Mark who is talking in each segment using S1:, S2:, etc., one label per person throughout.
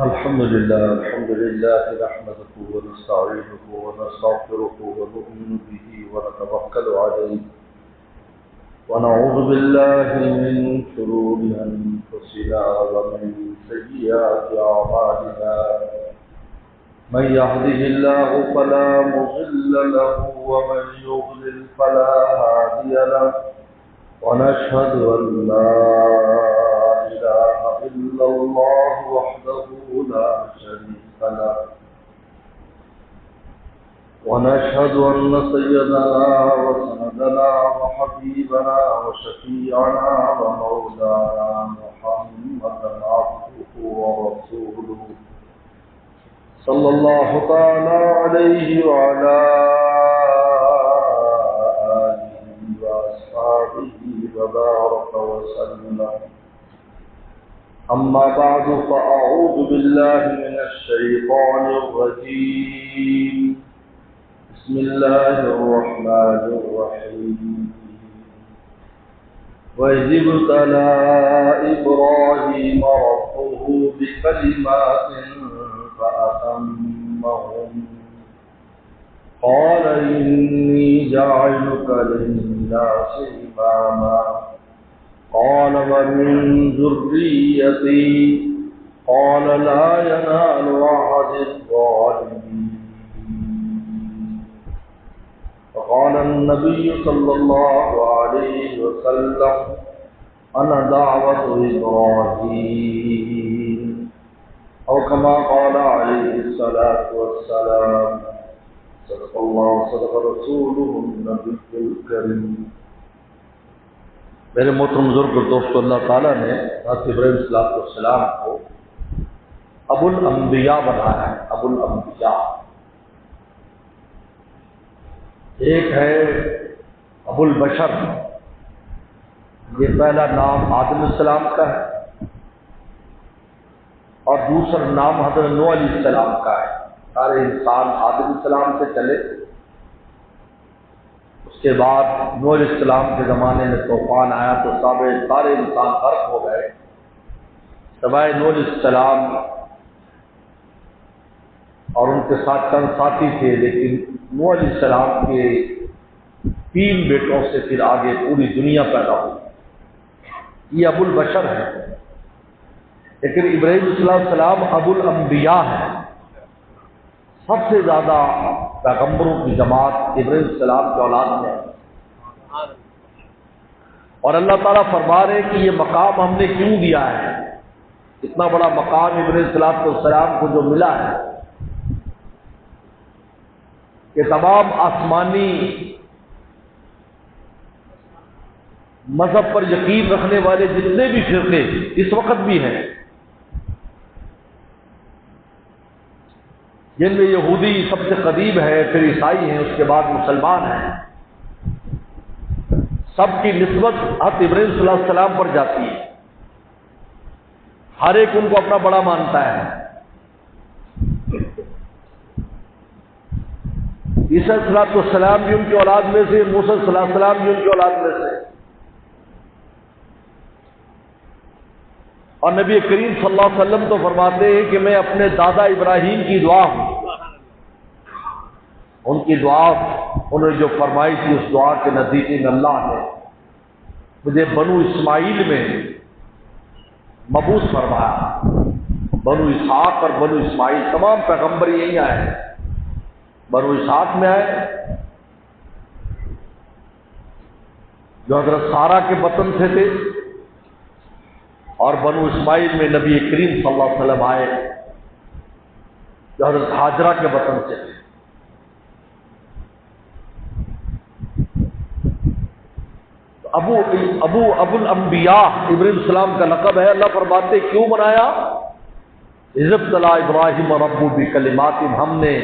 S1: الحمد لله نحمده ونستعينه ونستغفره ونؤمن به ونتوكل عليه ونعوذ بالله من شرور أنفسنا ومن سيئات أعمالنا من يهده الله فلا مضل له ومن يضلل فلا هادي له ونشهد أن لا إله إلا الله وحده لا شريك له ونشهد أن سيدنا وسندنا وحبيبنا وشفيعنا ومولانا محمدا عبده ورسوله صلى الله تعالى عليه وعلى آله وأصحابه وبارك وسلم. أما بعد فأعوذ بالله من الشيطان الرجيم. بسم الله الرحمن الرحيم. وإذ ابتلى إبراهيم ربه بكلمات فأتمهن قال إني جاعلك للناس إماما قال ومن ذريتي قال لا ينال عهد الظالمين. فقال النبي صلى الله عليه وسلم أنا دعوة إبراهيم أو كما قال عليه الصلاة والسلام. صدق الله صدق رسوله النبي الكريم. میرے محترم بزرگ اور دوستو، اللہ تعالیٰ نے حضرت ابراہیم صلی اللہ علیہ وسلم کو ابو الانبیاء بنایا ہے. ابو الانبیاء ایک ہے ابو البشر، یہ پہلا نام آدم علیہ السلام کا ہے اور دوسرا نام حضرت نوح علیہ السلام کا ہے. سارے انسان آدم علیہ السلام سے چلے، اس کے بعد نوح علیہ السلام کے زمانے میں طوفان آیا تو سارے انسان غرق ہو گئے سوائے نوح علیہ السلام اور ان کے ساتھ چند ساتھی تھے. لیکن نوح علیہ السلام کے 3 بیٹوں سے پھر آگے پوری دنیا پیدا ہوئی. یہ ابو البشر ہے. لیکن ابراہیم علیہ السلام ابو الانبیاء ہے. سب سے زیادہ پیغمبروں کی جماعت ابراہیم علیہ السلام کے اولاد میں ہے. اور اللہ تعالیٰ فرما رہے کہ یہ مقام ہم نے کیوں دیا ہے. اتنا بڑا مقام ابراہیم علیہ السلام کو جو ملا ہے کہ تمام آسمانی مذہب پر یقین رکھنے والے جتنے بھی فرقے اس وقت بھی ہیں، جن میں یہودی سب سے قدیم ہے، پھر عیسائی ہیں، اس کے بعد مسلمان ہیں، سب کی نسبت حضرت ابراہیم صلی اللہ علیہ وسلم پر جاتی ہے. ہر ایک ان کو اپنا بڑا مانتا ہے. عیسیٰ صلی اللہ علیہ وسلم بھی ان کی اولاد میں سے، موسیٰ صلی اللہ علیہ وسلم بھی ان کی اولاد میں سے. اور نبی کریم صلی اللہ علیہ وسلم تو فرماتے ہیں کہ میں اپنے دادا ابراہیم کی دعا ہوں. ان کی دعا انہوں نے جو فرمائی تھی، اس دعا کے نتیجے میں اللہ نے مجھے بنو اسماعیل میں مبعوث فرمایا. بنو اسحاق اور بنو اسماعیل تمام پیغمبر یہی آئے. بنو اسحاق میں آئے جو حضرت سارہ کے بطن سے تھے، اور بنو اسماعیل میں نبی کریم صلی اللہ علیہ وسلم آئے جو حضرت ہاجرہ کے بطن سے تھے. ابو الانبیاء ابراہیم السلام کا لقب ہے. اللہ فرماتے کیوں بنایا؟ اذ ابتلی ابراہیم ربہ بکلمات، ہم نے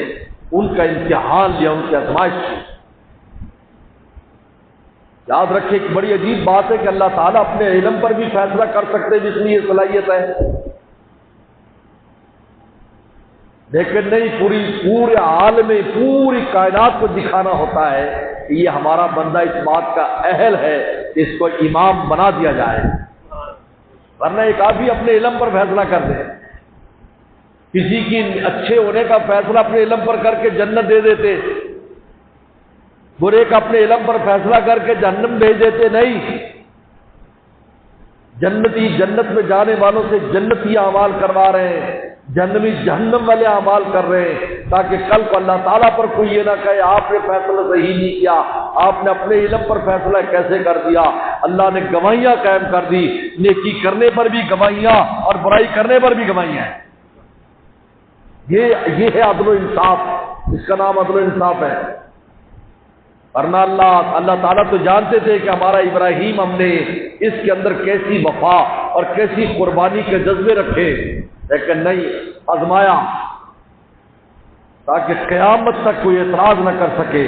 S1: ان کا امتحان لیا، ان کی آزمائش کی. یاد رکھیں ایک بڑی عجیب بات ہے کہ اللہ تعالیٰ اپنے علم پر بھی فیصلہ کر سکتے جس میں یہ صلاحیت ہے، لیکن نہیں، پورے عالم پوری کائنات کو دکھانا ہوتا ہے کہ یہ ہمارا بندہ اس بات کا اہل ہے کہ اس کو امام بنا دیا جائے. ورنہ ایک آدمی اپنے علم پر فیصلہ کر دے. کسی کی اچھے ہونے کا فیصلہ اپنے علم پر کر کے جنت دے دیتے، برے کا اپنے علم پر فیصلہ کر کے جہنم بھیج دیتے، نہیں، جنتی جنت میں جانے والوں سے جنتی اعمال کروا رہے ہیں، جہنمی جہنم والے اعمال کر رہے ہیں، تاکہ کل کو اللہ تعالیٰ پر کوئی یہ نہ کہے آپ نے فیصلہ صحیح نہیں کیا، آپ نے اپنے علم پر فیصلہ کیسے کر دیا۔ اللہ نے گواہیاں قائم کر دی، نیکی کرنے پر بھی گواہیاں اور برائی کرنے پر بھی گواہیاں ہیں۔ یہ ہے عدل و انصاف، اس کا نام عدل و انصاف ہے۔ ورنہ اللہ تعالیٰ تو جانتے تھے کہ ہمارا ابراہیم، ہم نے اس کے اندر کیسی وفا اور کیسی قربانی کے جذبے رکھے، لیکن نہیں، آزمایا تاکہ قیامت تک کوئی اعتراض نہ کر سکے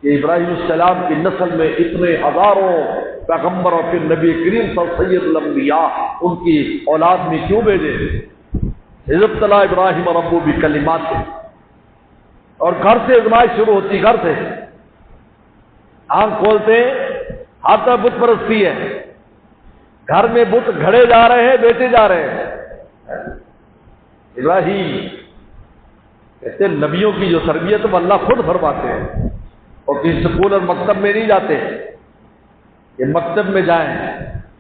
S1: کہ ابراہیم السلام کی نسل میں اتنے ہزاروں پیغمبر اور پھر نبی کریم صلی اللہ علیہ وسلم سید الانبیاء ان کی اولاد میں کیوں بھیجے۔ اذ ابتلی ابراہیم ربہ بکلمات، اور گھر سے آزمائش شروع ہوتی، گھر سے آنکھ کھولتے ہاتھ میں بت پرستی ہے، گھر میں بت گھڑے جا رہے ہیں، بیچے جا رہے ہیں۔ ابراہیم کہتے ہیں نبیوں کی جو تربیت وہ اللہ خود فرماتے ہیں، اور کسی سکول اور مکتب میں نہیں جاتے، یہ مکتب میں جائیں،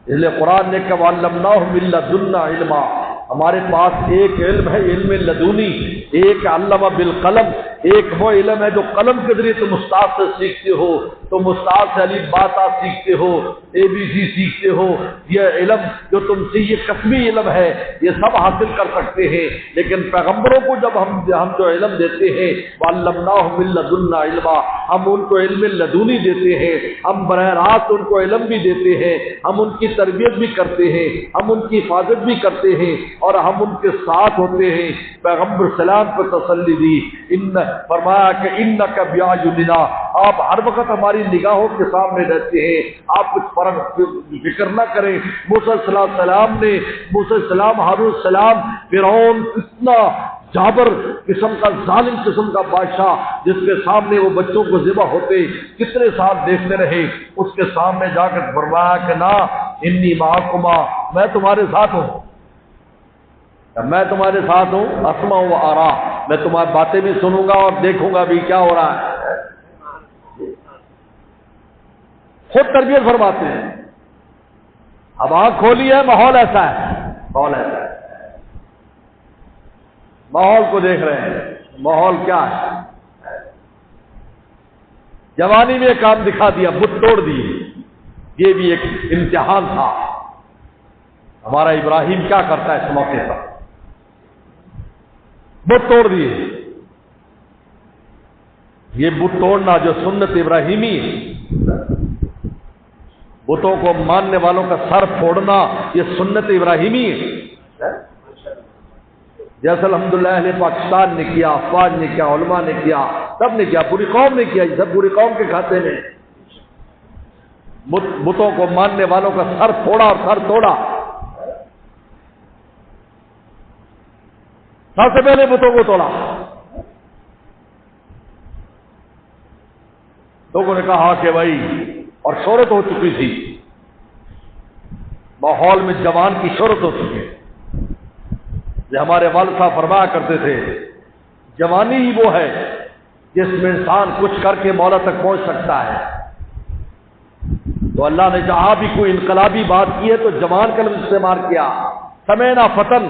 S1: اس لیے قرآن نے کہا وَعَلَّمْنَاهُ مِن لَّدُنَّا عِلْمًا، ہمارے پاس ایک علم ہے، علم لدونی، ایک علم بالقلم، ایک وہ علم ہے جو قلم کے ذریعے تم استاد سے سیکھتے ہو، تم استاد سے الف با تا سیکھتے ہو، اے بی سی سیکھتے ہو، یہ علم جو تم سے یہ قسمی علم ہے یہ سب حاصل کر سکتے ہیں، لیکن پیغمبروں کو جب ہم جو علم دیتے ہیں وَعَلَّمْنَاهُ مِن لَّدُنَّا عِلْمًا، ہم ان کو علم لدونی دیتے ہیں، ہم براہ راست ان کو علم بھی دیتے ہیں، ہم ان کی تربیت بھی کرتے ہیں، ہم ان کی حفاظت بھی کرتے ہیں، اور ہم ان کے ساتھ ہوتے ہیں۔ پیغمبر سلام کو تسلی دی، فرمایا کہ انک بِأَعْیُنِنَا، آپ ہر وقت ہماری نگاہوں کے سامنے رہتے ہیں، آپ کچھ فرق فکر نہ کریں۔ موسیٰ علیہ السلام نے، موسیٰ علیہ السلام، ہارون علیہ السلام، فرعون اتنا جابر قسم کا، ظالم قسم کا بادشاہ جس کے سامنے وہ بچوں کو ذبح ہوتے کتنے سال دیکھتے رہے، اس کے سامنے جا کر فرمایا کہ نا انی معکما، میں تمہارے ساتھ ہوں، میں تمہارے ساتھ ہوں، اسمع و ارا، میں تمہاری باتیں بھی سنوں گا اور دیکھوں گا بھی کیا ہو رہا ہے۔ خود تربیت فرماتے ہیں۔ اب آنکھ کھولی ہے، ماحول ایسا ہے، ماحول ایسا ہے، ماحول کو دیکھ رہے ہیں، ماحول کیا ہے۔ جوانی میں کام دکھا دیا، بت توڑ دیے، یہ بھی ایک امتحان تھا۔ ہمارا ابراہیم کیا کرتا ہے اس موقع پر، بت توڑ دیے۔ یہ بت توڑنا جو سنت ابراہیمی ہے، بتوں کو ماننے والوں کا سر پھوڑنا، یہ سنت ابراہیمی ہے، جیسا الحمدللہ اہل پاکستان نے کیا، افواج نے کیا، علماء نے کیا، سب نے کیا، پوری قوم نے کیا، سب پوری قوم کے کھاتے میں بتوں کو ماننے والوں کا سر پھوڑا اور سر توڑا۔ سب سے پہلے بتوں کو توڑا۔ لوگوں نے کہا کہ بھائی، اور شہرت ہو چکی تھی، ماحول میں جوان کی شہرت ہو چکی ہے۔ یہ ہمارے والد صاحب فرمایا کرتے تھے جوانی ہی وہ ہے جس میں انسان کچھ کر کے مولا تک پہنچ سکتا ہے۔ تو اللہ نے جہاں بھی کوئی انقلابی بات کی ہے تو جوان کا لفظ استعمال کیا، سمینا فتن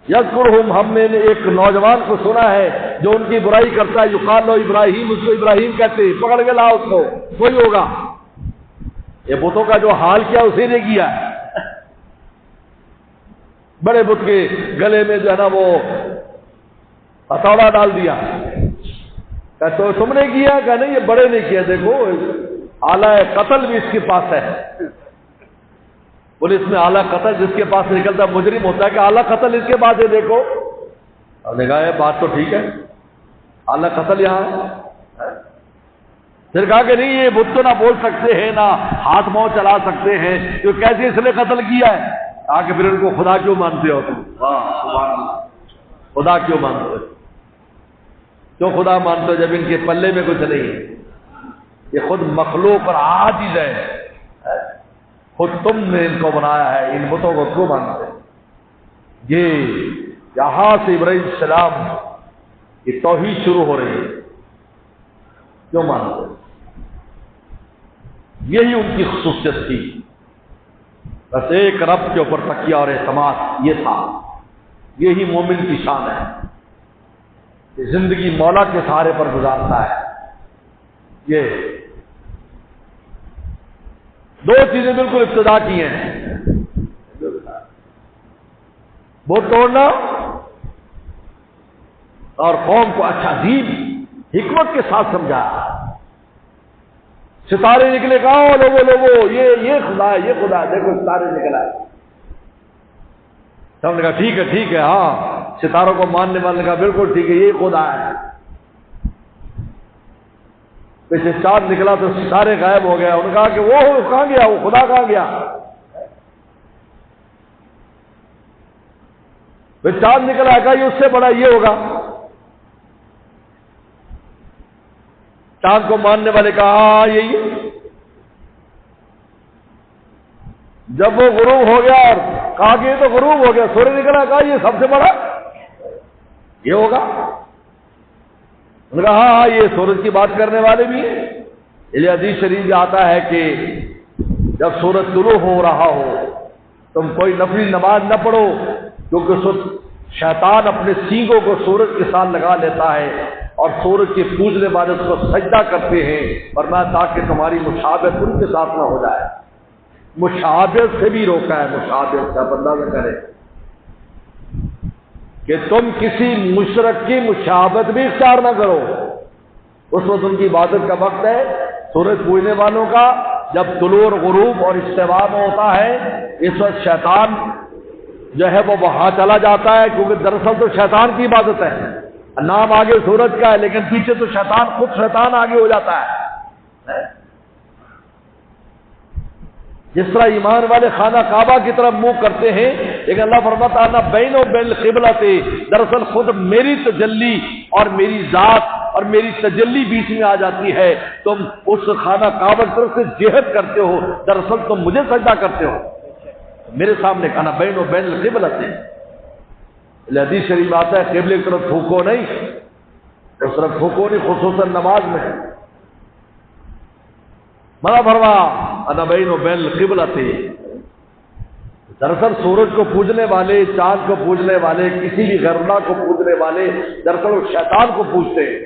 S1: یذکرہم، ہم نے ایک نوجوان کو سنا ہے جو ان کی برائی کرتا ہے، یقال لو ابراہیم، اس کو ابراہیم کہتے ہیں، پکڑ کے لاؤ اس کو، کوئی ہوگا۔ یہ بتوں کا جو حال کیا اسی نے کیا ہے۔ بڑے بت کے گلے میں جو ہے نا وہ ہتھوڑا ڈال دیا، کہ تو تم نے کیا، کہ نہیں یہ بڑے نے کیا، دیکھو آلہ قتل بھی اس کے پاس ہے۔ پولیس میں اعلیٰ قتل جس کے پاس نکلتا مجرم ہوتا ہے کہ اعلیٰ قتل اس کے پاس ہے، دیکھو۔ اور نے کہا بات تو ٹھیک ہے، اعلیٰ قتل یہاں ہے۔ پھر کہا کہ نہیں یہ بت تو نہ بول سکتے ہیں، نہ ہاتھ پاؤں چلا سکتے ہیں، تو کیسے اس نے قتل کیا ہے؟ کہا کہ پھر ان کو خدا کیوں مانتے ہو تم؟ سبحان اللہ، خدا کیوں مانتے ہو؟ کیوں خدا مانتے ہو جب ان کے پلے میں کچھ نہیں ہے؟ یہ خود مخلوق اور عاجز ہے، خود تم نے ان کو بنایا ہے، ان بتوں کو کیوں مانتے ہیں؟ یہ یہاں سے ابراہیم السلام کی توحید شروع ہو رہی ہے. کیوں مانتے؟ یہی ان کی خصوصیت تھی. بس ایک رب کے اوپر تکیہ اور اعتماد یہ تھا. یہی مومن کی شان ہے کہ زندگی مولا کے سہارے پر گزارتا ہے. یہ دو چیزیں بالکل ابتدا کی ہیں. وہ توڑنا اور قوم کو اچھا عجیب حکمت کے ساتھ سمجھایا. ستارے نکلے کہاں لوگوں یہ خدا ہے، یہ خدا ہے، دیکھو ستارے نکل آئے. سب نے کہا ٹھیک ہے ہاں، ستاروں کو ماننے والے نے کہا بالکل ٹھیک ہے، یہ خدا ہے. پیچھے چاند نکلا تو ستارے غائب ہو گیا. انہوں نے کہا کہ وہ کہاں گیا، وہ خدا کہاں گیا؟ پھر چاند نکلا ہے، کہا یہ اس سے بڑا یہ ہوگا. چاند کو ماننے والے کہا ہاں یہی. جب وہ غروب ہو گیا اور کہا کہ یہ تو غروب ہو گیا، سورج نکلا، کہا یہ سب سے بڑا یہ ہوگا. انہوں نے کہا ہاں یہ سورج کی بات کرنے والے بھی ہیں. یہ حدیث شریف میں آتا ہے کہ جب سورج طلوع ہو رہا ہو تم کوئی نفلی نماز نہ پڑھو، کیونکہ شیطان اپنے سینگوں کو سورج کے ساتھ لگا لیتا ہے اور سورج کے پوجنے والے اس کو سجدہ کرتے ہیں. فرمایا تاکہ تمہاری مشابہت ان کے ساتھ نہ ہو جائے. مشابہت سے بھی روکا ہے. مشابہت کا بندہ نہ کرے کہ تم کسی مشرک کی مشابہت بھی اختیار نہ کرو. اس وقت ان کی عبادت کا وقت ہے سورج پوجنے والوں کا، جب طلوع اور غروب اور استوا میں ہوتا ہے. اس وقت شیطان جو ہے وہ وہاں چلا جاتا ہے، کیونکہ دراصل تو شیطان کی عبادت ہے. نام آگے سورج کا ہے لیکن پیچھے تو خود شیطان آگے ہو جاتا ہے. جس طرح ایمان والے خانہ کعبہ کی طرف منہ کرتے ہیں، لیکن اللہ فرماتا ہے بین و بین القبلۃ، دراصل خود میری تجلی اور میری ذات اور میری تجلی بیچ میں آ جاتی ہے. تم اس خانہ کعبہ کی طرف سے جہد کرتے ہو، دراصل تم مجھے سجدہ کرتے ہو. میرے سامنے کھانا بین و بین القبلۃ. حدیث شریف آتا ہے قبلے کی طرف تھوکو نہیں، اس طرف تھوکو نہیں، خصوصاً نماز میں. منع فرما انا بین و بین القبلۃ. دراصل سورج کو پوجنے والے، چاند کو پوجنے والے، کسی بھی غیر اللہ کو پوجنے والے دراصل وہ شیطان کو پوجتے ہیں.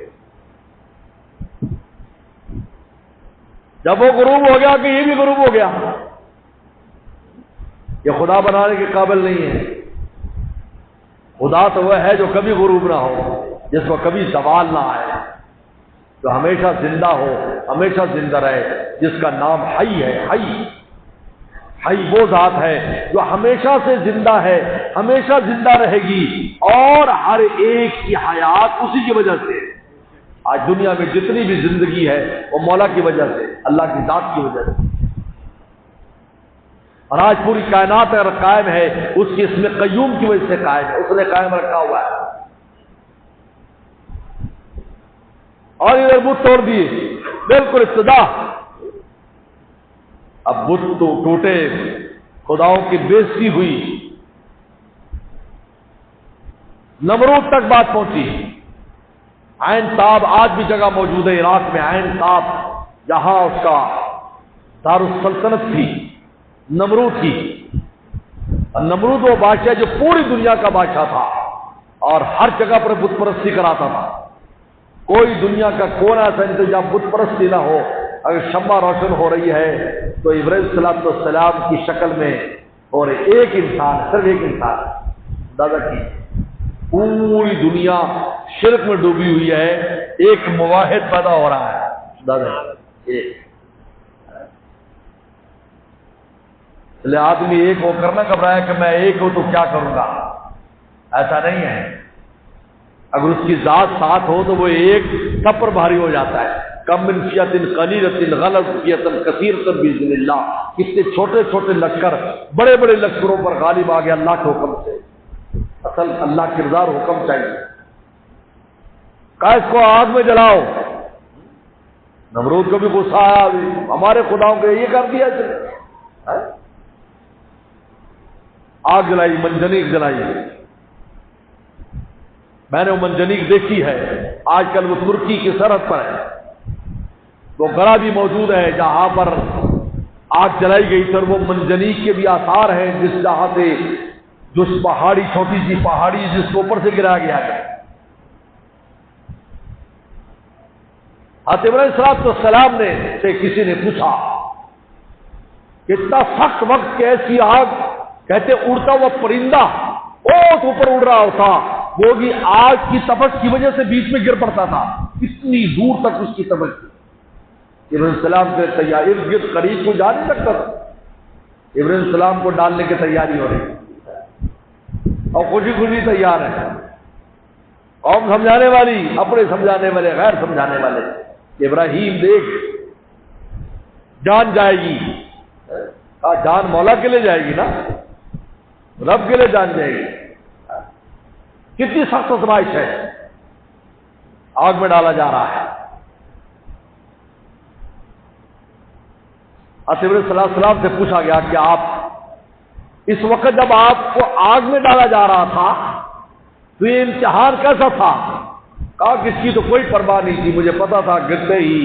S1: جب وہ غروب ہو گیا کہ یہ بھی غروب ہو گیا، یہ خدا بنانے کے قابل نہیں ہے. خدا تو وہ ہے جو کبھی غروب نہ ہو، جس کو کبھی زوال نہ آئے، جو ہمیشہ زندہ ہو، ہمیشہ زندہ رہے، جس کا نام حی ہے. حی وہ ذات ہے جو ہمیشہ سے زندہ ہے، ہمیشہ زندہ رہے گی، اور ہر ایک کی حیات اسی کی وجہ سے. آج دنیا میں جتنی بھی زندگی ہے وہ مولا کی وجہ سے، اللہ کی ذات کی وجہ سے. اور آج پوری کائنات اگر قائم ہے اس کی اسم قیوم کی وجہ سے قائم ہے، اس نے قائم رکھا ہوا ہے. اور ادھر بت توڑ دیے بالکل ابتدا. اب بت تو ٹوٹے، خداؤں کی بےزتی ہوئی، نمرود تک بات پہنچی. عین تاب آج بھی جگہ موجود ہے عراق میں. عین تاب جہاں اس کا دارالسلطنت تھی، نمرود کی. اور نمرود وہ بادشاہ جو پوری دنیا کا بادشاہ تھا اور ہر جگہ پر بت پرستی کراتا تھا. کوئی دنیا کا کونا ایسا نہیں جہاں بت پرستی نہ ہو. اگر شمع روشن ہو رہی ہے تو ابراہیم السلام کی شکل میں، اور ایک انسان، صرف ایک انسان دادا کی پوری دنیا شرک میں ڈوبی ہوئی ہے، ایک مواحد پیدا ہو رہا ہے دادا ایک. اس لیے آدمی ایک ہو کر نہ گھبرایا کہ میں ایک ہوں تو کیا کروں گا، ایسا نہیں ہے. اگر اس کی ذات ساتھ ہو تو وہ ایک سب پر بھاری ہو جاتا ہے. کم من فیۃ قلیلۃ غلبت فیۃ کثیرۃ باذن اللہ. کتنے چھوٹے چھوٹے لشکر بڑے بڑے لشکروں پر غالب آ گیا اللہ کے حکم سے. اصل اللہ کی رضا اور حکم چاہیے. کہا اس کو آگ میں جلاؤ. نمرود کو بھی غصہ آیا، ہمارے خداؤں کو یہ کر دیا. آگ جلائی، منجنیق جلائی. میں نے وہ منجنیق دیکھی ہے، آج کل وہ ترکی کی سرحد پر ہے، وہ گڑھا بھی موجود ہے جہاں پر آگ جلائی گئی تھی، اور وہ منجنیق کے بھی آثار ہیں جس جہاں سے جس پہاڑی، چھوٹی سی پہاڑی جس کو اوپر سے گرایا گیا ہے۔ حضرت ابراہیم السلام نے سے کسی نے پوچھا کہ اتنا سخت وقت کہ ایسی آگ، کہتے اڑتا ہوا پرندہ بہت اوپر اڑ رہا ہوتا، وہ بھی آگ کی تپش کی وجہ سے بیچ میں گر پڑتا تھا، اتنی دور تک اس کی تپش تھی۔ ابراہیم السلام سے تیار، ارد گرد قریب کو جا نہیں سکتا تھا، ابراہیم السلام کو ڈالنے کی تیاری ہو رہی اور خوشی خوشی تیار ہے، قوم سمجھانے والی، اپنے سمجھانے والے، غیر سمجھانے والے، ابراہیم دیکھ جان جائے گی، جان مولا کے لیے جائے گی نا، رب کے لیے جان جائے گی، کتنی سخت آزمائش ہے، آگ میں ڈالا جا رہا ہے۔ ابراہیم صلی اللہ علیہ وسلم سے پوچھا گیا کہ آپ اس وقت جب آپ کو آگ میں ڈالا جا رہا تھا تو یہ امتحان کیسا تھا؟ کہا کہ اس کی تو کوئی پرواہ نہیں تھی، مجھے پتا تھا گرتے ہی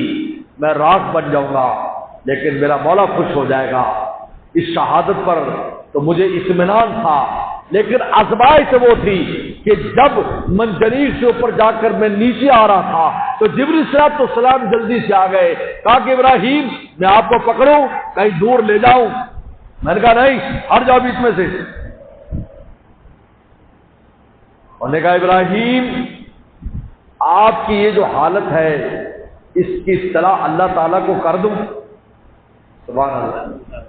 S1: میں راکھ بن جاؤں گا، لیکن میرا مولا خوش ہو جائے گا، اس شہادت پر تو مجھے اطمینان تھا، لیکن آزمائش وہ تھی کہ جب منجنیق سے اوپر جا کر میں نیچے آ رہا تھا تو جبریل السلام جلدی سے آ گئے، کہا کہ ابراہیم میں آپ کو پکڑوں کہیں دور لے جاؤں؟ میں نے کہا نہیں، ہٹ جاؤ بیچ میں سے۔ انہوں نے کہا ابراہیم آپ کی یہ جو حالت ہے اس کی اطلاع اللہ تعالیٰ کو کر دوں؟ سبحان اللہ،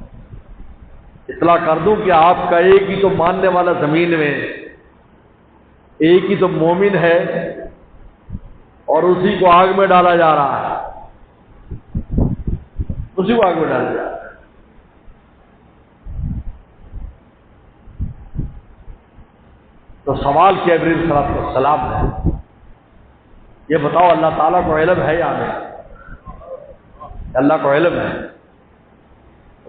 S1: اطلاع کر دوں کہ آپ کا ایک ہی تو ماننے والا زمین میں، ایک ہی تو مومن ہے اور اسی کو آگ میں ڈالا جا رہا ہے، اسی کو آگ میں ڈالا جا رہا ہے۔ تو سوال کیا ابراہیم صلی اللہ علیہ وسلم نے، یہ بتاؤ اللہ تعالیٰ کو علم ہے یا نہیں؟ اللہ کو علم ہے،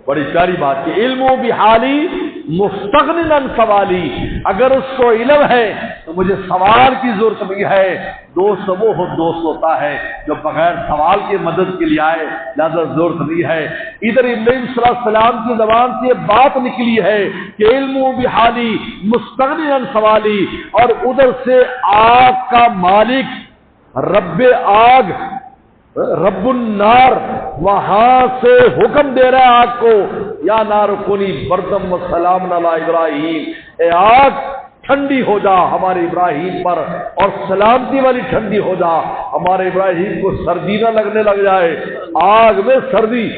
S1: بڑی پیاری بات کہ علم و بحالی مستغنن عن سوالی، اگر اس کو علم ہے تو مجھے سوال کی ضرورت نہیں ہے، دوست وہ دوست ہوتا ہے جو بغیر سوال کے مدد کے لیے آئے، لہذا ضرورت نہیں ہے۔ ادھر ابراہیم صلی اللہ علیہ وسلم کی زبان سے یہ بات نکلی ہے کہ علم و بحالی مستغنن عن سوالی، اور ادھر سے آگ کا مالک رب آگ، رب النار وہاں سے حکم دے رہا ہے آگ کو، یا نار کونی بردم و سلام علی ابراہیم، اے آگ ٹھنڈی ہو جا ہمارے ابراہیم پر، اور سلامتی والی ٹھنڈی ہو جا، ہمارے ابراہیم کو سردی نہ لگنے لگ جائے، آگ میں سردی،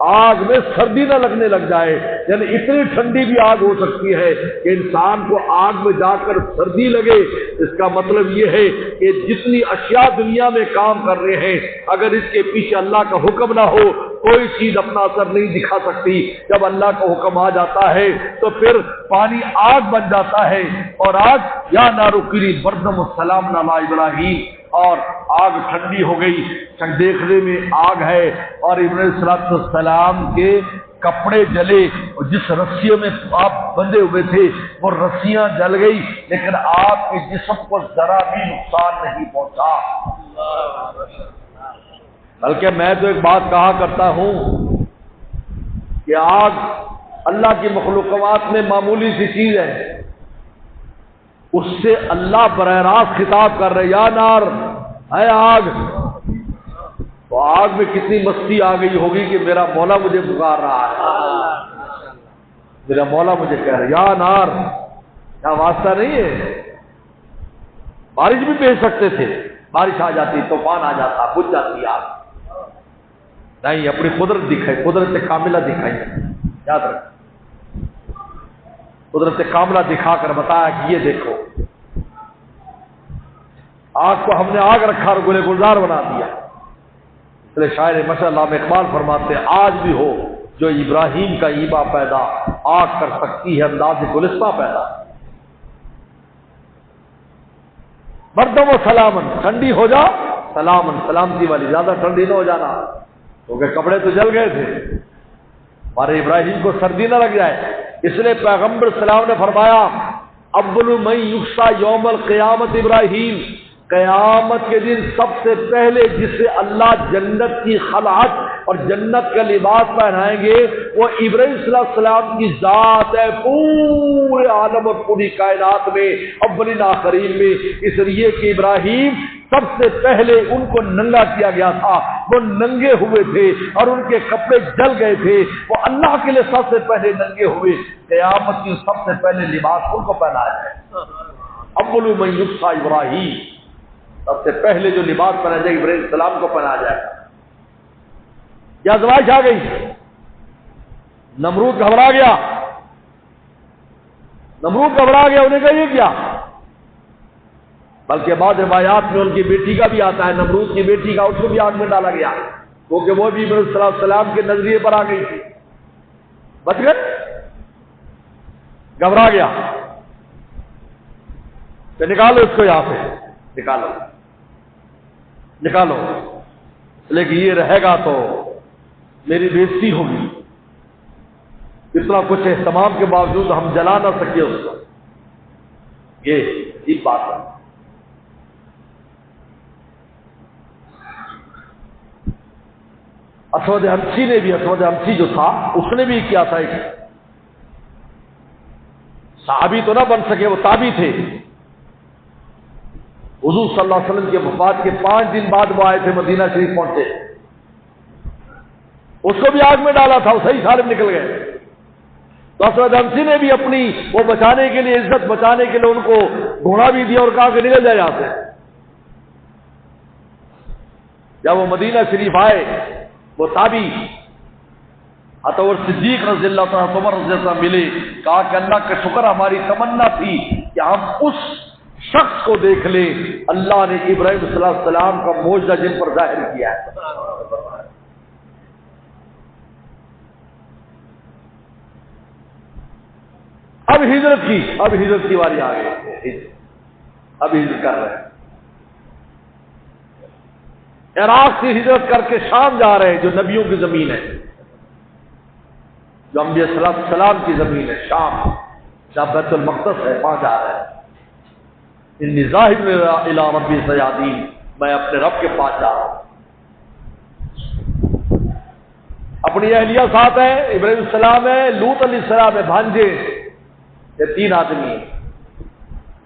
S1: آگ میں سردی نہ لگنے لگ جائے، یعنی اتنی ٹھنڈی بھی آگ ہو سکتی ہے کہ انسان کو آگ میں جا کر سردی لگے۔ اس کا مطلب یہ ہے کہ جتنی اشیاء دنیا میں کام کر رہے ہیں، اگر اس کے پیچھے اللہ کا حکم نہ ہو کوئی چیز اپنا اثر نہیں دکھا سکتی۔ جب اللہ کا حکم آ جاتا ہے تو پھر پانی آگ بن جاتا ہے، اور آگ یا نارکری بردم السلام علی ابراہیم، اور آگ ٹھنڈی ہو گئی، دیکھنے میں آگ ہے، اور ابراہیم صلی اللہ علیہ وسلم کے کپڑے جلے، اور جس رسیوں میں آپ بندھے ہوئے تھے وہ رسیاں جل گئی، لیکن آپ کے جسم کو ذرا بھی نقصان نہیں پہنچا۔ بلکہ میں تو ایک بات کہا کرتا ہوں کہ آگ اللہ کی مخلوقات میں معمولی سی چیز ہے، اس سے اللہ براہ راست خطاب کر رہے، یا نار، اے آگ، تو آگ میں کتنی مستی آ گئی ہوگی کہ میرا مولا مجھے پکار رہا ہے، میرا مولا مجھے کہہ رہا ہے یا نار۔ کیا واسطہ نہیں ہے؟ بارش بھی بھیج سکتے تھے، بارش آ جاتی، طوفان آ جاتا، بجھ جاتی آگ، نہیں، اپنی قدرت دکھائی، قدرت کاملہ دکھائی، یاد رکھ، قدرت کاملہ دکھا کر بتایا کہ یہ دیکھو آگ کو ہم نے آگ رکھا اور گلے گلزار بنا دیا۔ اس لیے شاعر ماشاء اللہ میں اقبال فرماتے ہیں، آج بھی ہو جو ابراہیم کا ایبا پیدا، آگ کر سکتی ہے انداز گلستہ پیدا۔ بردم و سلامن، ٹھنڈی ہو جا، سلامن، سلامتی والی، زیادہ ٹھنڈی نہ ہو جانا، کیونکہ کپڑے تو جل گئے تھے، ہمارے ابراہیم کو سردی نہ لگ جائے۔ اس لیے پیغمبر سلام نے فرمایا اول من یحشا یوم القیامت ابراہیم، قیامت کے دن سب سے پہلے جسے اللہ جنت کی خلعت اور جنت کا لباس پہنائیں گے وہ ابراہیم صلی اللہ علیہ وسلم کی ذات ہے، پورے عالم اور پوری کائنات میں، اولین آخرین میں، اس لیے کہ ابراہیم سب سے پہلے ان کو ننگا کیا گیا تھا، وہ ننگے ہوئے تھے اور ان کے کپڑے جل گئے تھے، وہ اللہ کے لیے سب سے پہلے ننگے ہوئے، قیامت کی سب سے پہلے لباس ان کو پہنایا جائے۔ اول من یحشا ابراہیم، سب سے پہلے جو لباس پہنا جائے ابراہیم السلام کو پہنا جائے گا۔ یا آزمائش آ گئی، نمرود گھبرا گیا، انہیں کہا یہ کیا؟ بلکہ بعض روایات میں ان کی بیٹی کا بھی آتا ہے، نمرود کی بیٹی کا، اس کو بھی آگ میں ڈالا گیا کیونکہ وہ بھی ابراہیم صلی اللہ علیہ وسلم کے نظریے پر آ گئی تھی، بچ گئے، گھبرا گیا کہ نکالو اس کو یہاں سے، نکالو، لیکن یہ رہے گا تو میری بےزتی ہوگی، اتنا کچھ اہتمام کے باوجود ہم جلا نہ سکے اس کو، یہ عجیب بات ہے۔ اسود ہمسی جو تھا اس نے بھی کیا تھا، ایک صحابی تو نہ بن سکے، وہ تابعی تھے، حضور صلی اللہ علیہ وسلم کے وفات کے 5 دن بعد وہ آئے تھے، مدینہ شریف پہنچے، اس کو بھی آگ میں ڈالا تھا، وہ صحیح سالم نکل گئے، تو اسود ہمسی نے بھی اپنی وہ بچانے کے لیے، عزت بچانے کے لیے ان کو گھوڑا بھی دیا اور کہا کہ نکل جائے یہاں سے۔ جب وہ مدینہ شریف آئے، وہ تابعی عطور صدیق رضی اللہ تعالیٰ، عمر رضی اللہ ملے، کہا کہ اللہ کا شکر، ہماری تمنا تھی کہ ہم اس شخص کو دیکھ لیں، اللہ نے ابراہیم صلی اللہ علیہ وسلم کا معجزہ جن پر ظاہر کیا ہے۔ اب ہجرت کی باری آ گئی، اب ہجرت کر رہے ہیں، عراق سے ہجرت کر کے شام جا رہے ہیں، جو نبیوں کی زمین ہے، جو انبیاء صلی اللہ علیہ وسلم کی زمین ہے، شام، جہاں بیت المقدس ہے، وہاں جا رہے ہیں۔ انی ذاہب الی ربی سیہدین، میں اپنے رب کے پاس جا رہا ہوں۔ اپنی اہلیہ ساتھ ہے، ابراہیم السلام ہے، لوط علیہ السلام ہے، بھانجے، یہ 3 آدمی ہیں،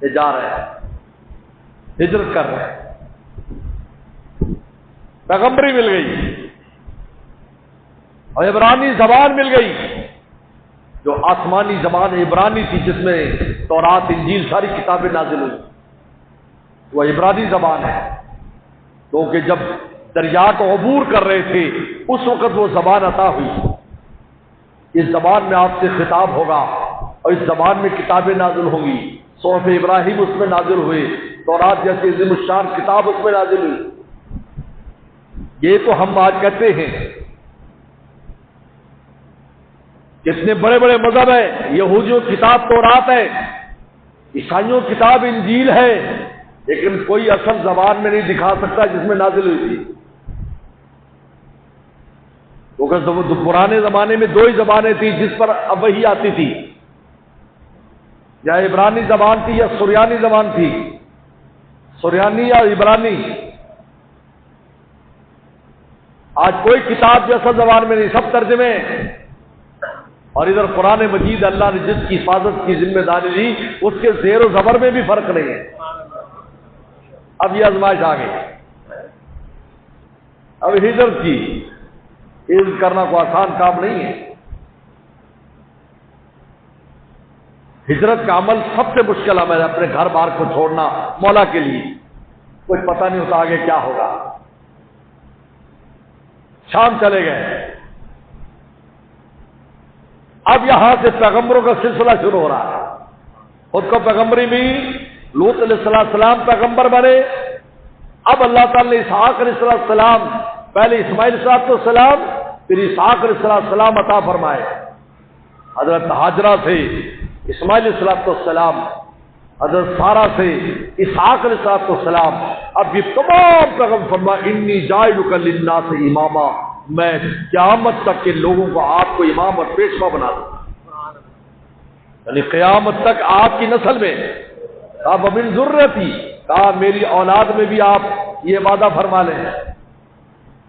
S1: یہ جا رہے ہیں، ہجرت کر رہے ہیں۔ پیغمبری مل گئی اور عبرانی زبان مل گئی، جو آسمانی زبان عبرانی تھی، جس میں تورات، انجیل، ساری کتابیں نازل ہوئی، وہ عبرانی زبان ہے، کیونکہ جب دریا کو عبور کر رہے تھے اس وقت وہ زبان عطا ہوئی، اس زبان میں آپ سے خطاب ہوگا اور اس زبان میں کتابیں نازل ہوں گی، صحف ابراہیم اس میں نازل ہوئے، تورات جیسی عظیم الشان کتاب اس میں نازل ہوئی۔ یہ تو ہم آج کہتے ہیں، کتنے بڑے بڑے مذہب ہیں، یہودیوں کی کتاب تورات ہے، عیسائیوں کی کتاب انجیل ہے، لیکن کوئی اصل زبان میں نہیں دکھا سکتا جس میں نازل ہوئی تھی، کیونکہ پرانے زمانے میں 2 ہی زبانیں تھیں جس پر اب وحی آتی تھی، یا عبرانی زبان تھی یا سریانی زبان تھی، سریانی یا عبرانی۔ آج کوئی کتاب جیسا زبان میں نہیں، سب ترجمے، اور ادھر قرآن مجید اللہ نے جس کی حفاظت کی ذمہ داری لی اس کے زیر و زبر میں بھی فرق نہیں ہے۔ اب یہ آزمائش آ گئی، اب ہجرت کی، ہجرت کرنا کوئی آسان کام نہیں ہے، ہجرت کا عمل سب سے مشکل عمل ہے، اپنے گھر بار کو چھوڑنا مولا کے لیے، کچھ پتہ نہیں ہوتا آگے کیا ہوگا۔ شام چلے گئے، اب یہاں سے پیغمبروں کا سلسلہ شروع ہو رہا ہے، خود کو پیغمبری بھی، لوط علیہ السلام پیغمبر بنے، اب اللہ تعالی نے اسحاق علیہ السلام، پہلے اسماعیل علیہ السلام پھر اسحاق علیہ السلام عطا فرمائے، حضرت ہاجرہ سے اسماعیل علیہ السلام، حضرت سارہ سے اسحاق علیہ السلام، اب یہ تمام پیغمبر فرمایا انی جاعلک للناس اماما، میں قیامت تک کے لوگوں کو آپ کو امام اور پیشوا بنا دوں۔ یعنی قیامت تک آپ کی نسل میں، کہا ومن ذریتی، کہا میری اولاد میں بھی آپ یہ وعدہ فرما لیں.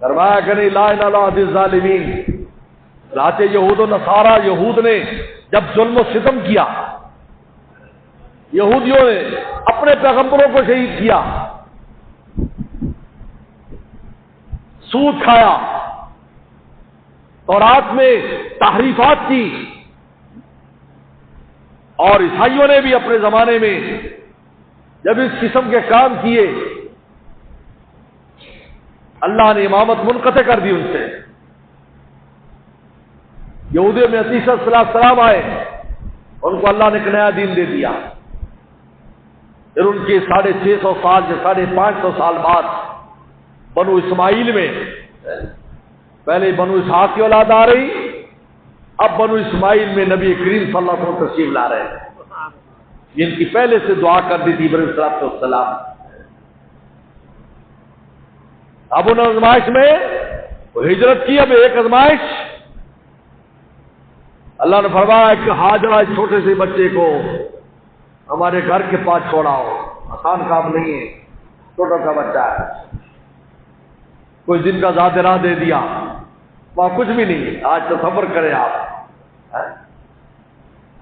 S1: فرمایا کہ نہیں، لا الہ الا اللہ الظالمین. ذات یہود و نصارہ، یہود نے جب ظلم و ستم کیا، یہودیوں نے اپنے پیغمبروں کو شہید کیا، سود کھایا، تورات میں تحریفات کی، اور عیسائیوں نے بھی اپنے زمانے میں جب اس قسم کے کام کیے، اللہ نے امامت منقطع کر دی ان سے. یہودیوں میں عیسیٰ صلی اللہ علیہ وسلم آئے، ان کو اللہ نے ایک نیا دین دے دیا. پھر ان کے 650 سال سے 550 سال بعد بنو اسماعیل میں پہلے بنو اسحاق کی اولاد آ رہی، اب بنو اسماعیل میں نبی کریم صلی اللہ علیہ وسلم تشریف لا رہے ہیں، جن کی پہلے سے دعا کر دی تھی ابراہیم صلی اللہ علیہ وسلم. اب ان آزمائش میں وہ ہجرت کی، اب ایک آزمائش اللہ نے فرمایا کہ ہاجرہ اس چھوٹے سے بچے کو ہمارے گھر کے پاس چھوڑاؤ. آسان کام نہیں ہے، چھوٹا سا بچہ ہے، کچھ دن کا زیادہ راہ دے دیا، وہاں کچھ بھی نہیں. آج تصور کریں آپ،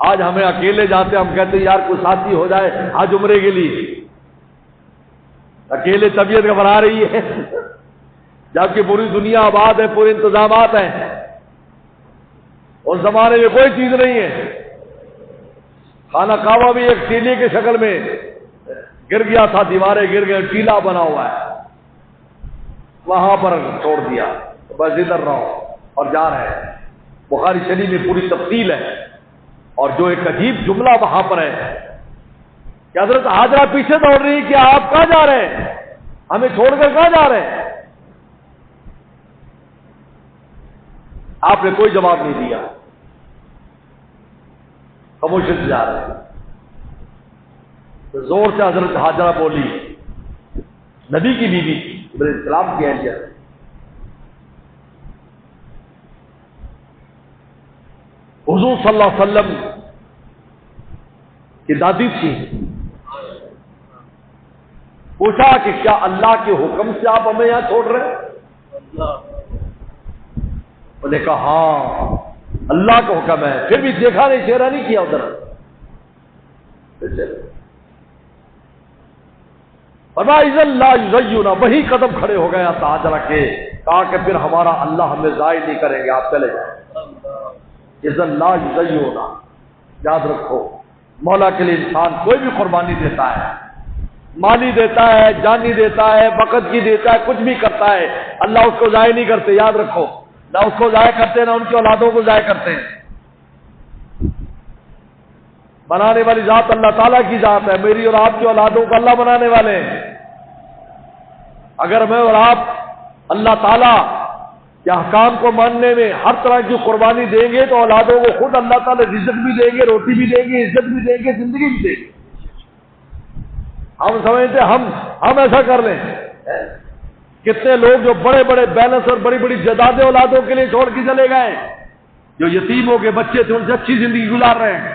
S1: آج ہمیں اکیلے جاتے، ہم کہتے ہیں یار کوئی ساتھی ہو جائے حج عمرے کے لیے، اکیلے طبیعت گھبرا رہی ہے، جبکہ پوری دنیا آباد ہے، پورے انتظامات ہیں. اس زمانے میں کوئی چیز نہیں ہے. خانہ کعبہ بھی ایک ٹیلے کی شکل میں گر گیا تھا، دیواریں گر گئے، ٹیلا بنا ہوا ہے، وہاں پر چھوڑ دیا، بس ادھر رہو، اور جا رہے ہیں. بخاری شریف میں پوری تفصیل ہے. اور جو ایک عجیب جملہ وہاں پر ہے کہ حضرت ہاجرہ پیچھے دوڑ رہی کہ آپ کہاں جا رہے ہیں، ہمیں چھوڑ کر کہاں جا رہے ہیں؟ آپ نے کوئی جواب نہیں دیا، خاموشی سے جا رہے ہیں. تو زور سے حضرت ہاجرہ بولی، نبی کی بیوی ابراہیم السلام کی اہلیہ، حضور صلی اللہ علیہ وسلم کی دادی تھی. پوچھا کہ کیا اللہ کے حکم سے آپ ہمیں یہاں چھوڑ رہے ہیں؟ انہوں نے کہا ہاں اللہ کا حکم ہے. پھر بھی دیکھا نہیں، چہرہ نہیں کیا ادھر. اللہ وہی قدم کھڑے ہو گئے ہاجرہ کے، کہا کہ پھر ہمارا اللہ ہمیں ضائع نہیں کریں گے، آپ چلے جائیں. اللہ یزیونا، یاد رکھو مولا کے لیے انسان کوئی بھی قربانی دیتا ہے، مالی دیتا ہے، جانی دیتا ہے، وقت کی دیتا ہے، کچھ بھی کرتا ہے، اللہ اس کو ضائع نہیں کرتے. یاد رکھو، نہ اس کو ضائع کرتے نہ ان کی اولادوں کو ضائع کرتے ہیں. بنانے والی ذات اللہ تعالیٰ کی ذات ہے. میری اور آپ کی اولادوں کو اللہ بنانے والے ہیں. اگر میں اور آپ اللہ تعالیٰ کے احکام کو ماننے میں ہر طرح کی قربانی دیں گے تو اولادوں کو خود اللہ تعالیٰ رزق بھی دیں گے، روٹی بھی دیں گے، عزت بھی دیں گے، زندگی بھی دیں گے. ہم سمجھتے ہم ایسا کر لیں. کتنے لوگ جو بڑے بڑے بیلنس اور بڑی بڑی جائیدادیں اولادوں کے لیے چھوڑ کے چلے گئے، جو یتیموں کے بچے تھے ان سے اچھی زندگی گزار رہے ہیں.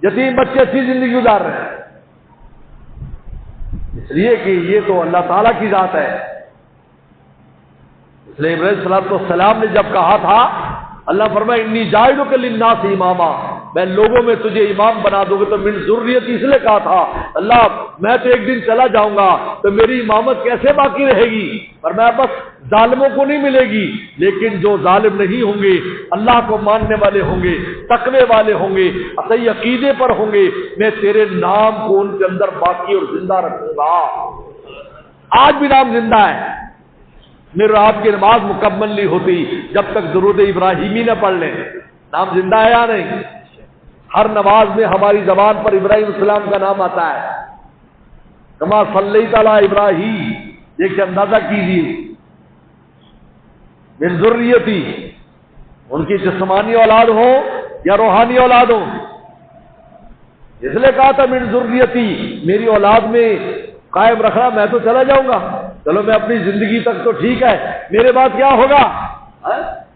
S1: یتیم بچے اچھی زندگی گزار رہے ہیں، اس لیے کہ یہ تو اللہ تعالیٰ کی ذات ہے. اس لیے ابراہیم صلی اللہ علیہ وسلم نے جب کہا تھا، اللہ فرمایا انی جاعلک للناس اماما، میں لوگوں میں تجھے امام بنا دوں گا. تو من ذریت اس لیے کہا تھا اللہ میں تو ایک دن چلا جاؤں گا تو میری امامت کیسے باقی رہے گی؟ فرمایا بس ظالموں کو نہیں ملے گی، لیکن جو ظالم نہیں ہوں گے، اللہ کو ماننے والے ہوں گے، تقوی والے ہوں گے، صحیح عقیدے پر ہوں گے، میں تیرے نام کو ان کے اندر باقی اور زندہ رکھوں گا. آج بھی نام زندہ ہے. میرے آپ کی نماز مکمل نہیں ہوتی جب تک درود ابراہیمی نہ پڑھ لیں. نام زندہ ہے یا نہیں؟ ہر نماز میں ہماری زبان پر ابراہیم السلام کا نام آتا ہے. کما صلیت علی ابراہیم، دیکھ اندازہ کیجیے. من ذریتی، ان کی جسمانی اولاد ہو یا روحانی اولاد ہو. اس لیے کہا تھا من ذریتی، میری اولاد میں قائم رکھنا. میں تو چلا جاؤں گا، چلو میں اپنی زندگی تک تو ٹھیک ہے، میرے بعد کیا ہوگا؟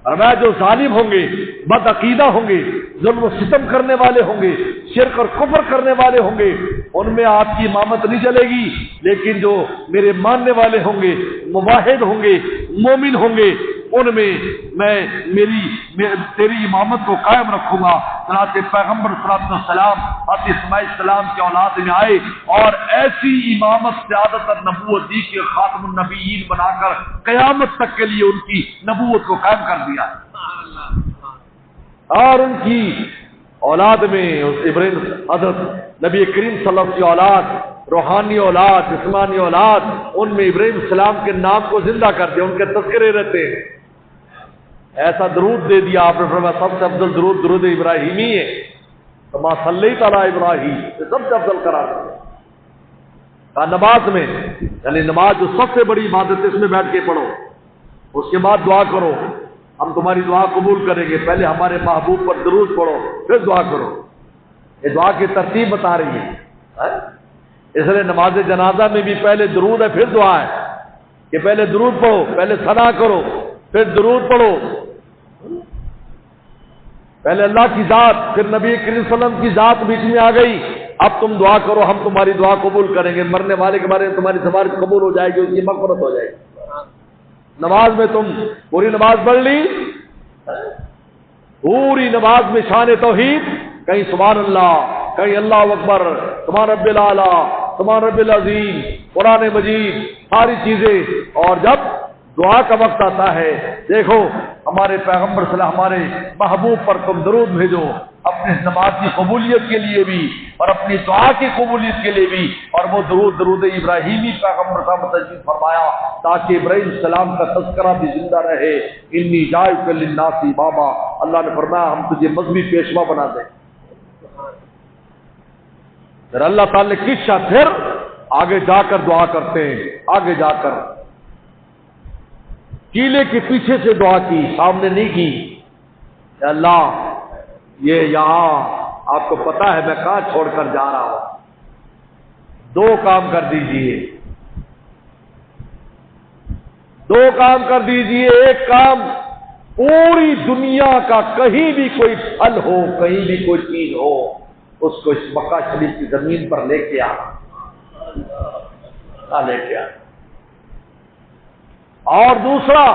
S1: اور میں جو ظالم ہوں گے، بد عقیدہ ہوں گے، ظلم و ستم کرنے والے ہوں گے، شرک اور کفر کرنے والے ہوں گے، ان میں آپ کی امامت نہیں چلے گی، لیکن جو میرے ماننے والے ہوں گے، موحد ہوں گے، مومن ہوں گے، ان میں میں تیری امامت کو قائم رکھوں گا۔ چنانچہ پیغمبر صلی اللہ علیہ وسلم حضرت اسماعیل السلام کے اولاد میں آئے اور ایسی امامت سعادت اور نبوت دی کہ خاتم النبیین بنا کر قیامت تک کے لیے ان کی نبوت کو قائم کر دیا، اور ان کی اولاد میں ابراہیم حضرت نبی کریم صلی اللہ علیہ وسلم کی اولاد، روحانی اولاد، جسمانی اولاد، ان میں ابراہیم السلام کے نام کو زندہ کر دیا، ان کے تذکرے رہتے ہیں۔ ایسا درود دے دیا آپ نے، فرمایا سب سے افضل درود درود ابراہیمی ہے، کما صلیت علی ابراہیم، سب سے افضل قرار دیا۔ نماز میں، یعنی نماز جو سب سے بڑی عبادت ہے، اس میں بیٹھ کے پڑھو، اس کے بعد دعا کرو، ہم تمہاری دعا قبول کریں گے۔ پہلے ہمارے محبوب پر درود پڑھو، پھر دعا کرو۔ یہ دعا کی ترتیب بتا رہی ہے۔ اس لیے نماز جنازہ میں بھی پہلے درود ہے، پھر دعا ہے، کہ پہلے درود پڑھو، پہلے ثنا کرو، پھر درود پڑھو، پہلے اللہ کی ذات، پھر نبی کریم صلی اللہ علیہ وسلم کی ذات بیچ میں آ گئی، اب تم دعا کرو، ہم تمہاری دعا قبول کریں گے، مرنے والے کے بارے میں تمہاری سفارش قبول ہو جائے گی، اس کی مغفرت ہو جائے گی۔ نماز میں تم پوری نماز پڑھ لی، پوری نماز میں شان توحید، کہیں سبحان اللہ، کہیں اللہ اکبر، سبحان رب الاعلی، سبحان رب العظیم، قرآن مجید، ساری چیزیں۔ اور جب دعا کا وقت آتا ہے، دیکھو ہمارے پیغمبر صلی اللہ علیہ وسلم، ہمارے محبوب پر تم درود بھیجو، اپنی نماز کی قبولیت کے لیے بھی اور اپنی دعا کی قبولیت کے لیے بھی، اور وہ درود ابراہیمی پیغمبر صاحب تجوید فرمایا تاکہ ابراہیم السلام کا تذکرہ بھی زندہ رہے۔ انی جاعلک للناس اماما، اللہ نے فرمایا ہم تجھے مذہبی پیشوا بنا دیں۔ پھر اللہ تعالی نے کس شاء پھر آگے جا کر دعا کرتے ہیں، آگے جا کر کیلے کے پیچھے سے دعا کی، سامنے نہیں کی۔ اے اللہ یہ یہاں آپ کو پتا ہے میں کہاں چھوڑ کر جا رہا ہوں، دو کام کر دیجئے، دو کام کر دیجئے۔ ایک کام، پوری دنیا کا کہیں بھی کوئی پھل ہو، کہیں بھی کوئی چیز ہو، اس کو اس مکہ شریف کی زمین پر لے کے لے کے آ۔ اور دوسرا،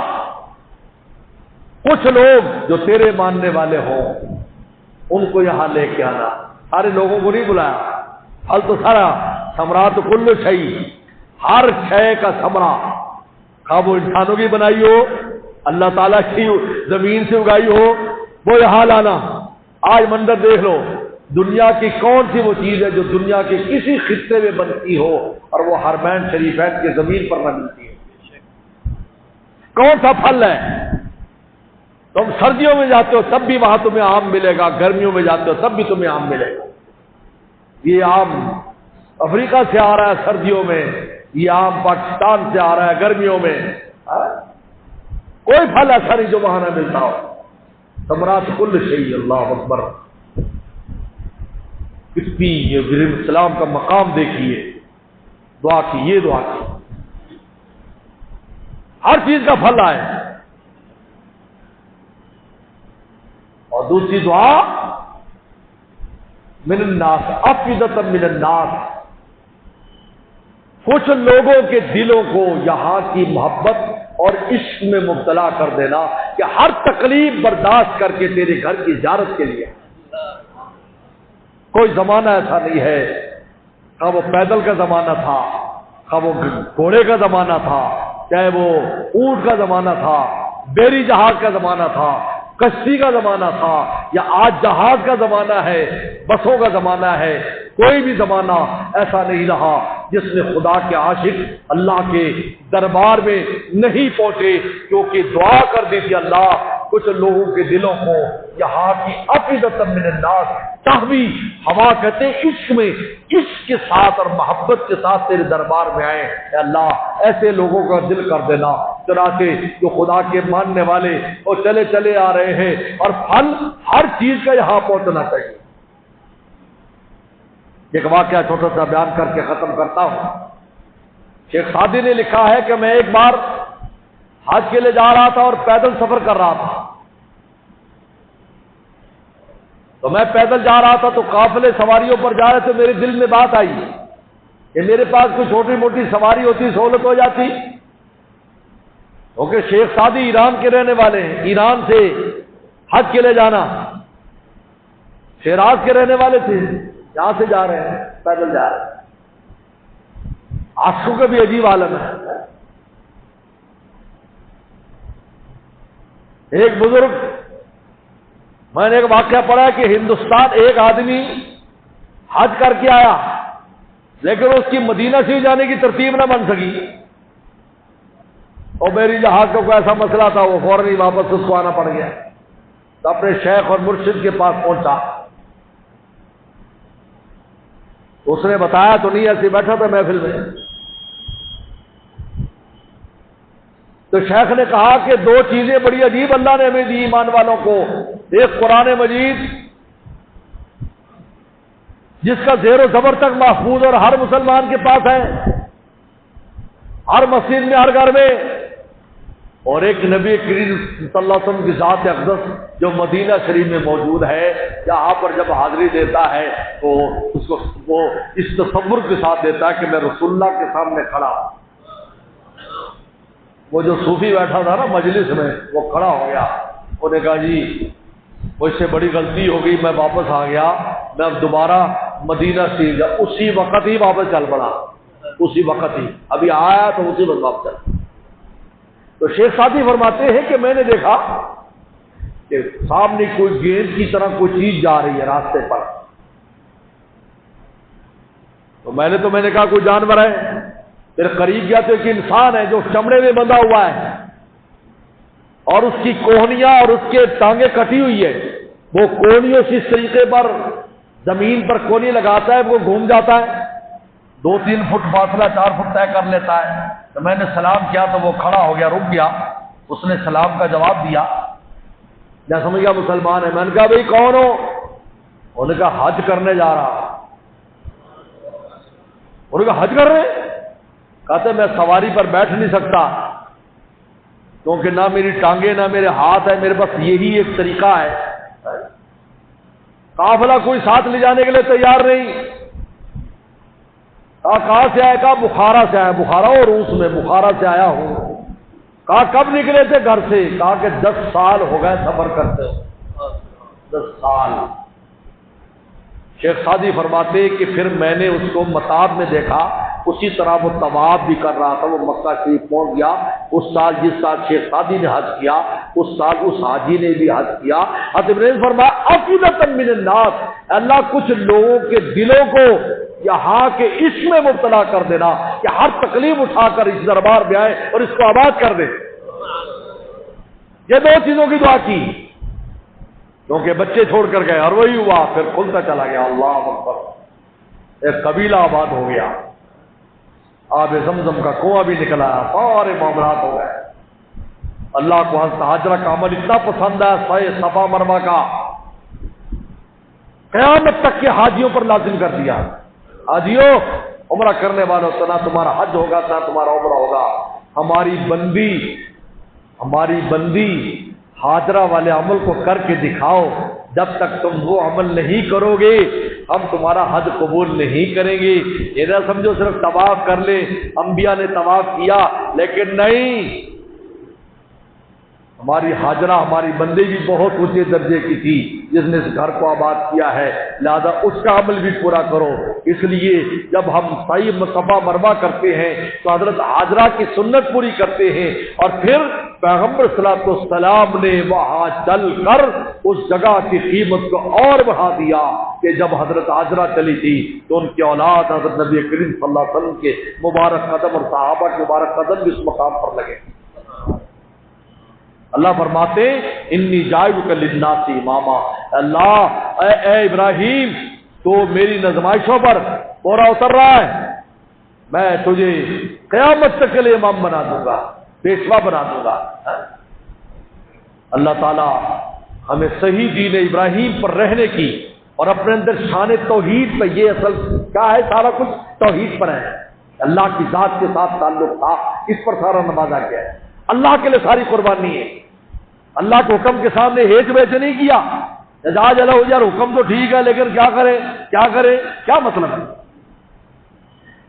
S1: کچھ لوگ جو تیرے ماننے والے ہوں ان کو یہاں لے کے آنا۔ سارے لوگوں کو نہیں بلایا، پھل تو سارا، ثمرات کل شیء، ہر شے کا ثمرہ، خواہ وہ انسانوں کی بنائی ہو، اللہ تعالیٰ کی زمین سے اگائی ہو، وہ یہاں لانا۔ آج منظر دیکھ لو، دنیا کی کون سی وہ چیز ہے جو دنیا کے کسی خطے میں بنتی ہو اور وہ حرمین شریفین کی زمین پر نہ ملتی ہے؟ کون سا پھل ہے؟ تم سردیوں میں جاتے ہو تب بھی وہاں تمہیں آم ملے گا، گرمیوں میں جاتے ہو تب بھی تمہیں آم ملے گا۔ یہ آم افریقہ سے آ رہا ہے سردیوں میں، یہ آم پاکستان سے آ رہا ہے گرمیوں میں، کوئی پھل ایسا نہیں جو وہاں نہ ملتا ہو۔ ثمرات کل شیء، اللہ اکبر۔ کتنی یہ ابراہیم السلام کا مقام دیکھیے، دعا کی، یہ دعا کی، ہر چیز کا پھل آئے۔ اور دوسری دعا، من الناس افئدۃ من الناس، کچھ لوگوں کے دلوں کو یہاں کی محبت اور عشق میں مبتلا کر دینا کہ ہر تکلیف برداشت کر کے تیرے گھر کی زیارت کے لیے۔ کوئی زمانہ ایسا نہیں ہے، خواہ وہ پیدل کا زمانہ تھا، خواہ وہ گھوڑے کا زمانہ تھا، چاہے وہ اونٹ کا زمانہ تھا، بیری جہاز کا زمانہ تھا، کشتی کا زمانہ تھا، یا آج جہاز کا زمانہ ہے، بسوں کا زمانہ ہے، کوئی بھی زمانہ ایسا نہیں رہا جس میں خدا کے عاشق اللہ کے دربار میں نہیں پہنچے، کیونکہ دعا کر دی تھی اللہ کچھ لوگوں کے دلوں کو یہاں کی افئدۃ من الناس تہوی ہوا کہتے ہیں عشق میں، عشق کے ساتھ اور محبت کے ساتھ تیرے دربار میں آئے۔ اے اللہ ایسے لوگوں کا دل کر دینا، چنانچہ جو خدا کے ماننے والے وہ چلے چلے آ رہے ہیں، اور پھل ہر چیز کا یہاں پہنچنا چاہیے۔ ایک واقعہ چھوٹا سا بیان کر کے ختم کرتا ہوں۔ شیخ سعدی نے لکھا ہے کہ میں ایک بار حج کے لیے جا رہا تھا اور پیدل سفر کر رہا تھا، تو میں پیدل جا رہا تھا تو قافلے سواریوں پر جا رہے تو میرے دل میں بات آئی کہ میرے پاس کوئی چھوٹی موٹی سواری ہوتی سہولت ہو جاتی، کیونکہ شیخ سعدی ایران کے رہنے والے ہیں، ایران سے حج کے لیے جانا، شیراز کے رہنے والے تھے، یہاں سے جا رہے ہیں، پیدل جا رہے ہیں، عاشقوں کا بھی عجیب عالم ہے۔ ایک بزرگ، میں نے ایک واقعہ پڑھا کہ ہندوستان ایک آدمی حج کر کے آیا لیکن اس کی مدینہ سے جانے کی ترتیب نہ بن سکی، اور میری جہاز کا کوئی ایسا مسئلہ تھا وہ فوراً ہی واپس اس کو آنا پڑ گیا، تو اپنے شیخ اور مرشد کے پاس پہنچا، اس نے بتایا تو نہیں، ایسے بیٹھا تھا محفل میں، تو شیخ نے کہا کہ دو چیزیں بڑی عجیب اللہ نے ہمیں دی ایمان والوں کو، ایک قرآن مجید جس کا زیر و زبر تک محفوظ اور ہر مسلمان کے پاس ہے، ہر مسجد میں، ہر گھر میں، اور ایک نبی کریم صلی اللہ علیہ وسلم کی ذات اقدس جو مدینہ شریف میں موجود ہے، یہاں پر جب حاضری دیتا ہے تو اس کو وہ اس تصور کے ساتھ دیتا ہے کہ میں رسول اللہ کے سامنے کھڑا ہوں۔ وہ جو صوفی بیٹھا تھا نا مجلس میں، وہ کھڑا ہو گیا، انہوں نے کہا جی مجھ سے بڑی غلطی ہو گئی، میں واپس آ گیا، میں اب دوبارہ مدینہ سے اسی وقت ہی واپس چل پڑا، اسی وقت ہی، ابھی آیا تو اسی وقت واپس چل۔ تو شیخ سعدی فرماتے ہیں کہ میں نے دیکھا کہ سامنے کوئی گیند کی طرح کوئی چیز جا رہی ہے راستے پر، تو میں نے کہا کوئی جانور ہے، پھر قریب گیا تو ایک انسان ہے جو چمڑے میں بندھا ہوا ہے اور اس کی کوہنیاں اور اس کے ٹانگیں کٹی ہوئی ہے، وہ کوہنیوں سے اس طریقے پر زمین پر کونی لگاتا ہے، وہ گھوم جاتا ہے، 2-3 فٹ فاصلہ 4 فٹ طے کر لیتا ہے۔ تو میں نے سلام کیا تو وہ کھڑا ہو گیا، رک گیا، اس نے سلام کا جواب دیا، میں سمجھ گیا مسلمان ہے۔ میں نے کہا بھئی کون ہو؟ انہوں نے کہا حج کرنے جا رہا۔ انہوں نے کہا حج کر رہے؟ کہتے میں سواری پر بیٹھ نہیں سکتا کیونکہ نہ میری ٹانگیں نہ میرے ہاتھ ہے، میرے پاس یہی ایک طریقہ ہے، قافلہ کوئی ساتھ لے جانے کے لیے تیار نہیں۔ کہاں سے آئے؟ کہا بخارا سے آیا، بخارا اور روس میں، بخارا سے آیا ہوں۔ کہا کب نکلے تھے گھر سے؟ کہا کہ 10 سال ہو گئے سفر کرتے ہو، 10 سال۔ شیخ سعدی فرماتے کہ پھر میں نے اس کو مطاب میں دیکھا، اسی طرح وہ طواف بھی کر رہا تھا، وہ مکہ شریف پہنچ گیا۔ اس سال جس سال شیخ سعدی نے حج کیا اس سال اس حاجی نے بھی حج کیا۔ حضرت ابراہیم فرمایا افئدۃ من الناس، اللہ کچھ لوگوں کے دلوں کو یہاں کے عشق میں مبتلا کر دینا کہ ہر تکلیف اٹھا کر اس دربار میں آئے اور اس کو آباد کر دے۔ یہ 2 چیزوں کی دعا کی، کیونکہ بچے چھوڑ کر گئے اور وہی ہوا، پھر کھلتا چلا گیا، اللہ اکبر، ایک قبیلہ آباد ہو گیا، آب زمزم کا کنواں بھی نکلا، سارے معاملات ہو گئے۔ اللہ کو حضرت حاجرہ کا عمل اتنا پسند ہے، سعی صفا مروا کا، قیامت تک کے حاجیوں پر لازم کر دیا۔ حاجیوں، عمرہ کرنے والوں تو نہ تمہارا حج ہوگا نہ تمہارا عمرہ ہوگا، ہماری بندی حاجرہ والے عمل کو کر کے دکھاؤ، جب تک تم وہ عمل نہیں کرو گے ہم تمہارا حج قبول نہیں کریں گے۔ یہ نہ سمجھو صرف طواف کر لے، انبیاء نے طواف کیا لیکن نہیں، ہماری حاجرہ ہماری بندی بھی بہت اونچے درجے کی تھی جس نے اس گھر کو آباد کیا ہے، لہذا اس کا عمل بھی پورا کرو۔ اس لیے جب ہم سعی صفا مروا کرتے ہیں تو حضرت حاجرہ کی سنت پوری کرتے ہیں، اور پھر پیغمبر صلی اللہ علیہ وسلم نے وہاں چل کر اس جگہ کی قیمت کو اور بڑھا دیا کہ جب حضرت حاجرہ چلی تھی تو ان کی اولاد حضرت نبی کریم صلی اللہ علیہ وسلم کے مبارک قدم اور صحابہ کے مبارک قدم بھی اس مقام پر لگے۔ اللہ فرماتے انی جاعلک للناس اماما، اللہ اے ابراہیم تو میری نزمائشوں پر پورا اتر رہا ہے، میں تجھے قیامت تک کے لیے امام بنا دوں گا، پیشوا بنا دوں گا۔ اللہ تعالی ہمیں صحیح دین ابراہیم پر رہنے کی اور اپنے اندر شان توحید پہ، یہ اصل کیا ہے، سارا کچھ توحید پر ہے، اللہ کی ذات کے ساتھ تعلق تھا، اس پر سارا نمازہ کیا ہے، اللہ کے لیے ساری قربانی ہے، اللہ کے حکم کے سامنے ہیچ بیچ نہیں کیا، اعزاز الہو یار حکم تو ٹھیک ہے لیکن کیا کرے کیا مطلب ہے؟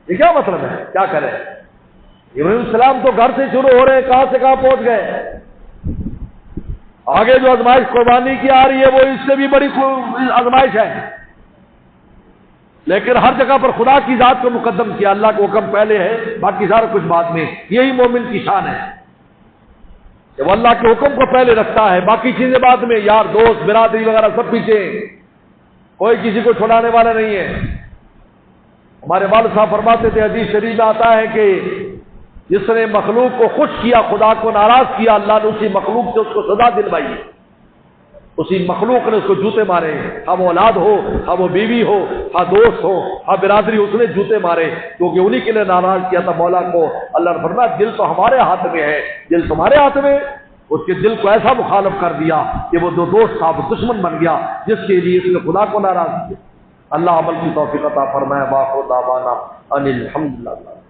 S1: یہ کیا مطلب ہے؟ کیا کرے؟ ابراہیم السلام تو گھر سے شروع ہو رہے ہیں، کہاں سے کہاں پہنچ گئے؟ آگے جو آزمائش قربانی کی آ رہی ہے وہ اس سے بھی بڑی آزمائش ہے، لیکن ہر جگہ پر خدا کی ذات کو مقدم کیا، اللہ کا حکم پہلے ہے، باقی سارا کچھ بعد میں۔ یہی مومن کی شان ہے کہ وہ اللہ کے حکم کو پہلے رکھتا ہے، باقی چیزیں بعد میں، یار دوست برادری وغیرہ سب پیچھے، کوئی کسی کو چھڑانے والا نہیں ہے۔ ہمارے والد صاحب فرماتے تھے، حدیث شریف میں آتا ہے کہ جس نے مخلوق کو خوش کیا، خدا کو ناراض کیا، اللہ نے اسی مخلوق سے اس کو سزا دلوائی، اسی مخلوق نے اس کو جوتے مارے، ہاں وہ اولاد ہو، ہاں وہ بیوی ہو، ہاں دوست ہو، ہاں برادری، اس نے جوتے مارے کیونکہ انہی کے لیے ناراض کیا تھا مولا کو۔ اللہ نے فرمایا دل تو ہمارے ہاتھ میں ہے، دل تمہارے ہاتھ میں؟ اس کے دل کو ایسا مخالف کر دیا کہ وہ دو دوست تھا وہ دشمن بن گیا، جس کے لیے اس نے خدا کو ناراض کیا۔ اللہ عمل کی توفیق عطا فرمائے۔ باخر دعوانا ان الحمدللہ۔